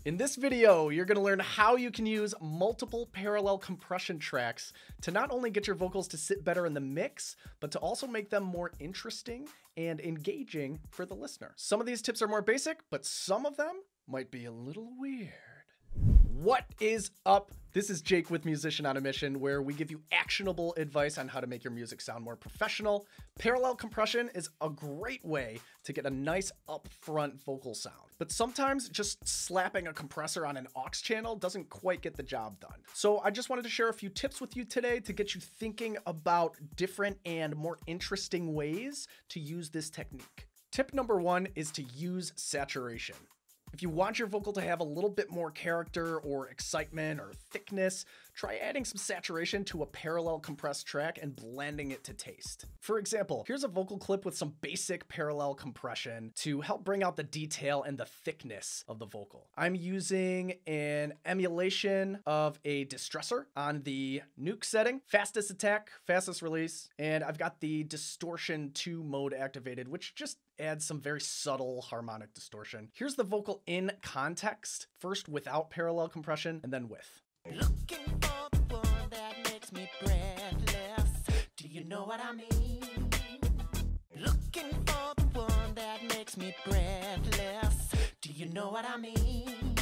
In this video, you're going to learn how you can use multiple parallel compression tracks to not only get your vocals to sit better in the mix, but to also make them more interesting and engaging for the listener. Some of these tips are more basic, but some of them might be a little weird. What is up? This is Jake with Musician on a Mission, where we give you actionable advice on how to make your music sound more professional. Parallel compression is a great way to get a nice upfront vocal sound, but sometimes just slapping a compressor on an aux channel doesn't quite get the job done. So I just wanted to share a few tips with you today to get you thinking about different and more interesting ways to use this technique. Tip number one is to use saturation. If you want your vocal to have a little bit more character or excitement or thickness, try adding some saturation to a parallel compressed track and blending it to taste. For example, here's a vocal clip with some basic parallel compression to help bring out the detail and the thickness of the vocal. I'm using an emulation of a distressor on the nuke setting, fastest attack, fastest release, and I've got the distortion 2 mode activated, which just adds some very subtle harmonic distortion. Here's the vocal in context, first without parallel compression and then with. Looking for the one that makes me breathless. Do you know what I mean? Looking for the one that makes me breathless. Do you know what I mean?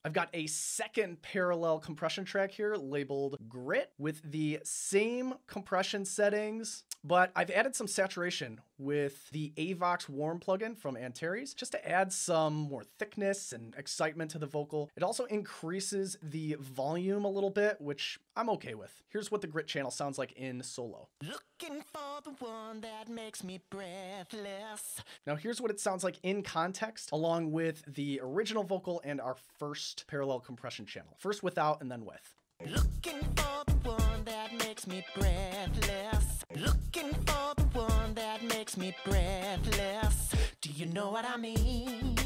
I've got a second parallel compression track here labeled Grit with the same compression settings, but I've added some saturation with the AVOX Warm plugin from Antares just to add some more thickness and excitement to the vocal. It also increases the volume a little bit, which I'm okay with. Here's what the Grit channel sounds like in solo. Looking for the one that makes me breathless. Now here's what it sounds like in context, along with the original vocal and our first parallel compression channel. First without and then with. Looking for the one that makes me breathless. Looking for the one that makes me breathless. Do you know what I mean?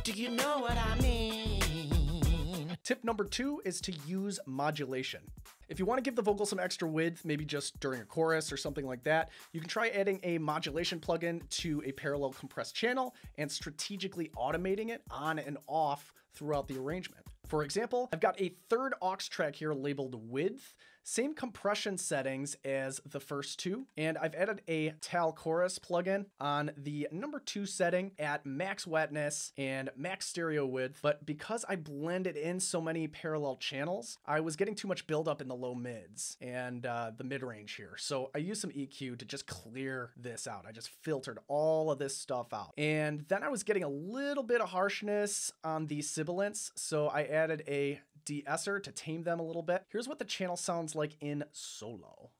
Do you know what I mean? Tip number 2 is to use modulation. If you want to give the vocal some extra width, maybe just during a chorus or something like that, you can try adding a modulation plugin to a parallel compressed channel and strategically automating it on and off throughout the arrangement. For example, I've got a third aux track here labeled Width, same compression settings as the first two, and I've added a Tal Chorus plugin on the number 2 setting at max wetness and max stereo width, but because I blended in so many parallel channels, I was getting too much buildup in the low mids and the mid-range here. So I used some EQ to just clear this out. I just filtered all of this stuff out. And then I was getting a little bit of harshness on the sibilants, so I added a de-esser to tame them a little bit. Here's what the channel sounds like in solo.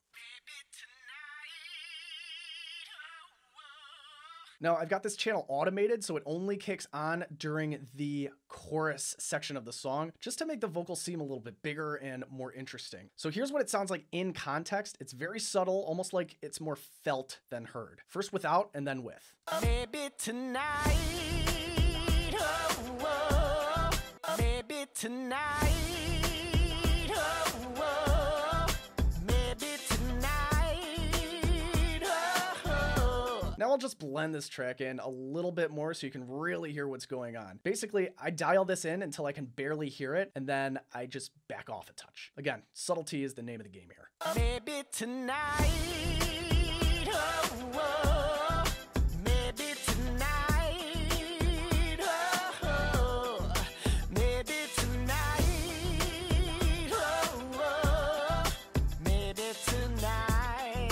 Now I've got this channel automated so it only kicks on during the chorus section of the song, just to make the vocal seem a little bit bigger and more interesting. So here's what it sounds like in context. It's very subtle, almost like it's more felt than heard. First without and then with. Maybe tonight, oh, oh. Maybe tonight, oh, oh. Maybe tonight, oh, oh. Now I'll just blend this track in a little bit more so you can really hear what's going on. Basically, I dial this in until I can barely hear it, and then I just back off a touch. Again, subtlety is the name of the game here. Maybe tonight, oh, oh. Maybe tonight, oh, oh. Maybe tonight, oh, oh. Maybe tonight,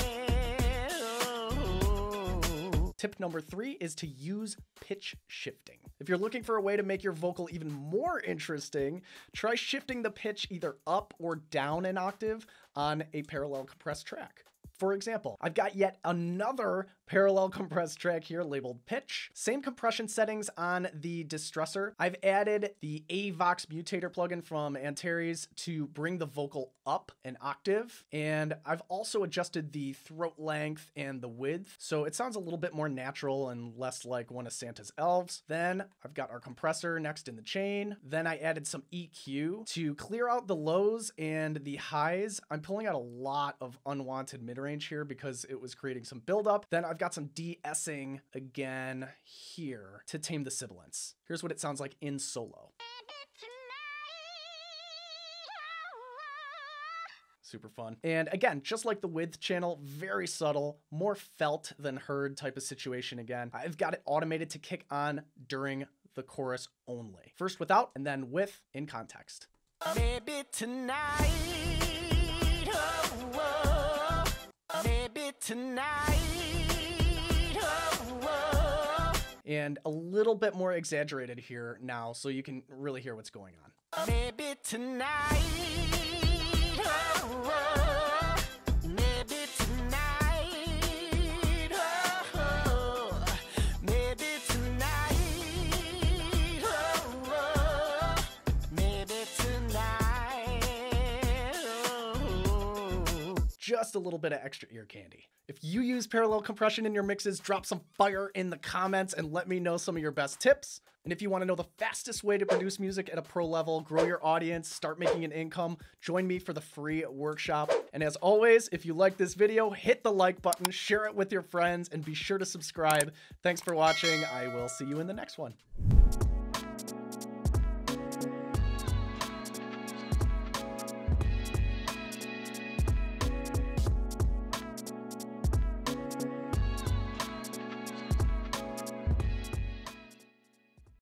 oh. Tip number 3 is to use pitch shifting. If you're looking for a way to make your vocal even more interesting, try shifting the pitch either up or down an octave on a parallel compressed track. For example, I've got yet another parallel compressed track here labeled Pitch. Same compression settings on the distressor. I've added the AVOX mutator plugin from Antares to bring the vocal up an octave, and I've also adjusted the throat length and the width, so it sounds a little bit more natural and less like one of Santa's elves. Then I've got our compressor next in the chain. Then I added some EQ to clear out the lows and the highs. I'm pulling out a lot of unwanted mid-range here because it was creating some buildup. Then I've got some de-essing again here to tame the sibilants. Here's what it sounds like in solo. Super fun. And again, just like the width channel, very subtle, more felt than heard type of situation again. I've got it automated to kick on during the chorus only. First without, and then with in context. Maybe tonight, oh, oh, maybe tonight, oh, oh. And a little bit more exaggerated here now, so you can really hear what's going on. Maybe tonight, oh, oh, maybe tonight, oh, oh, maybe tonight, oh, oh, maybe tonight, oh. Just a little bit of extra ear candy. If you use parallel compression in your mixes, drop some fire in the comments and let me know some of your best tips. And if you want to know the fastest way to produce music at a pro level, grow your audience, start making an income, join me for the free workshop. And as always, if you like this video, hit the like button, share it with your friends, and be sure to subscribe. Thanks for watching. I will see you in the next one.